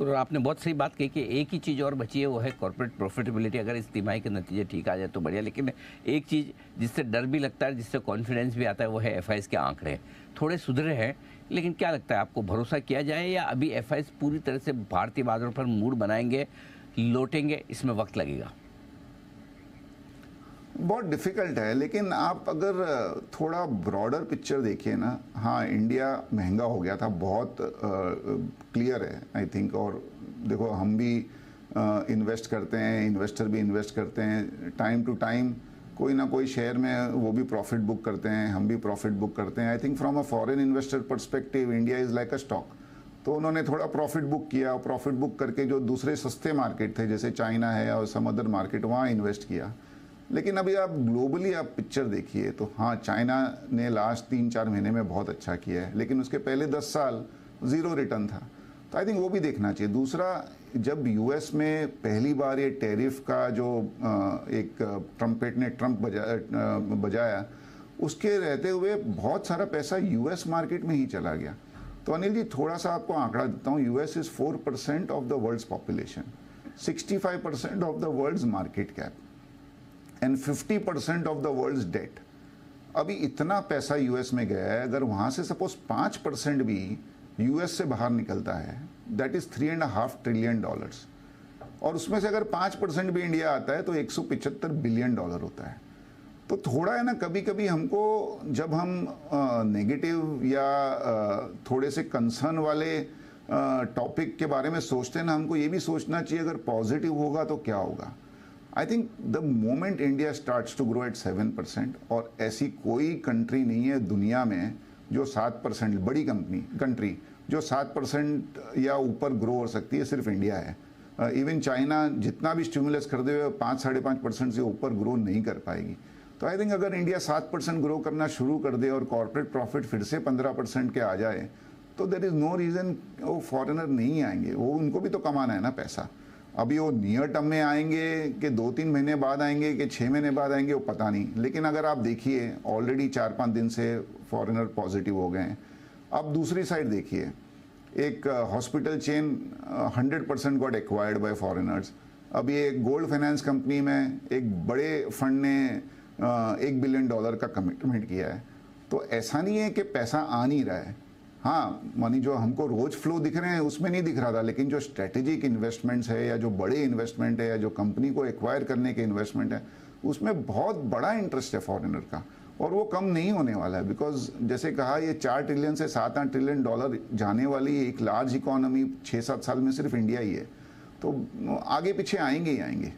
बिल्कुल, और आपने बहुत सही बात कही कि एक ही चीज़ और बची है, वो है कॉर्पोरेट प्रॉफिटेबिलिटी। अगर इस तिमाही के नतीजे ठीक आ जाए तो बढ़िया, लेकिन एक चीज़ जिससे डर भी लगता है, जिससे कॉन्फिडेंस भी आता है, वो है एफआईएस के आंकड़े। थोड़े सुधरे हैं, लेकिन क्या लगता है आपको, भरोसा किया जाए या अभी एफआईएस पूरी तरह से भारतीय बाजारों पर मूड बनाएंगे, लौटेंगे, इसमें वक्त लगेगा? बहुत डिफ़िकल्ट है, लेकिन आप अगर थोड़ा ब्रॉडर पिक्चर देखिए ना, हाँ इंडिया महंगा हो गया था, बहुत क्लियर है आई थिंक। और देखो हम भी इन्वेस्ट करते हैं, इन्वेस्टर भी इन्वेस्ट करते हैं, टाइम टू टाइम कोई ना कोई शेयर में वो भी प्रॉफिट बुक करते हैं, हम भी प्रॉफिट बुक करते हैं। I think from a foreign investor perspective India is like a stock. तो उन्होंने थोड़ा प्रॉफिट बुक किया, प्रॉफिट बुक करके जो दूसरे सस्ते मार्केट थे जैसे चाइना है और सम अदर मार्केट, वहाँ इन्वेस्ट किया। लेकिन अभी आप ग्लोबली आप पिक्चर देखिए तो हाँ, चाइना ने लास्ट 3-4 महीने में बहुत अच्छा किया है, लेकिन उसके पहले 10 साल ज़ीरो रिटर्न था। तो आई थिंक वो भी देखना चाहिए। दूसरा, जब यूएस में पहली बार ये टैरिफ का जो एक ट्रम्पेट ने बजाया, उसके रहते हुए बहुत सारा पैसा यूएस मार्केट में ही चला गया। तो अनिल जी, थोड़ा सा आपको आंकड़ा देता हूँ। US is 4% of the world's population, 65% of the world's market cap and 50% of the world's debt. अभी इतना पैसा यूएस में गया है, अगर वहाँ से सपोज 5% भी यूएस से बाहर निकलता है, दैट इज़ $3.5 ट्रिलियन। और उसमें से अगर 5% भी इंडिया आता है तो $175 बिलियन होता है। तो थोड़ा है ना, कभी कभी हमको जब हम नेगेटिव या थोड़े से कंसर्न वाले टॉपिक के बारे में सोचते हैं ना, हमको ये भी सोचना चाहिए अगर पॉजिटिव होगा तो क्या होगा। I think the moment India starts to grow at 7%, और ऐसी कोई कंट्री नहीं है दुनिया में जो 7%, बड़ी कंट्री जो 7% या ऊपर ग्रो हो सकती है, सिर्फ इंडिया है। इवन चाइना जितना भी स्टिमुलस कर दे 5-5.5% से ऊपर ग्रो नहीं कर पाएगी। तो आई थिंक अगर इंडिया 7% ग्रो करना शुरू कर दे और कॉर्पोरेट प्रॉफिट फिर से 15% के आ जाए, तो देयर इज़ नो रीज़न वो फॉरेनर नहीं आएंगे। वो उनको भी तो कमाना है ना पैसा। अभी वो नियर टर्म में आएंगे कि 2-3 महीने बाद आएंगे कि 6 महीने बाद आएंगे, वो पता नहीं। लेकिन अगर आप देखिए ऑलरेडी 4-5 दिन से फॉरेनर पॉजिटिव हो गए हैं। अब दूसरी साइड देखिए, एक hospital chain 100% got acquired by foreigners. अभी एक गोल्ड फाइनेंस कंपनी में एक बड़े फंड ने $1 बिलियन का कमिटमेंट किया है। तो ऐसा नहीं है कि पैसा आ नहीं रहा है। हाँ, मनी जो हमको रोज फ्लो दिख रहे हैं उसमें नहीं दिख रहा था, लेकिन जो स्ट्रेटेजिक इन्वेस्टमेंट्स है या जो बड़े इन्वेस्टमेंट है या जो कंपनी को एक्वायर करने के इन्वेस्टमेंट है, उसमें बहुत बड़ा इंटरेस्ट है फॉरेनर का, और वो कम नहीं होने वाला है। बिकॉज जैसे कहा, ये 4 ट्रिलियन से 7-8 ट्रिलियन डॉलर जाने वाली एक लार्ज इकोनॉमी 6-7 साल में सिर्फ इंडिया ही है। तो आगे पीछे आएंगे ही आएंगे।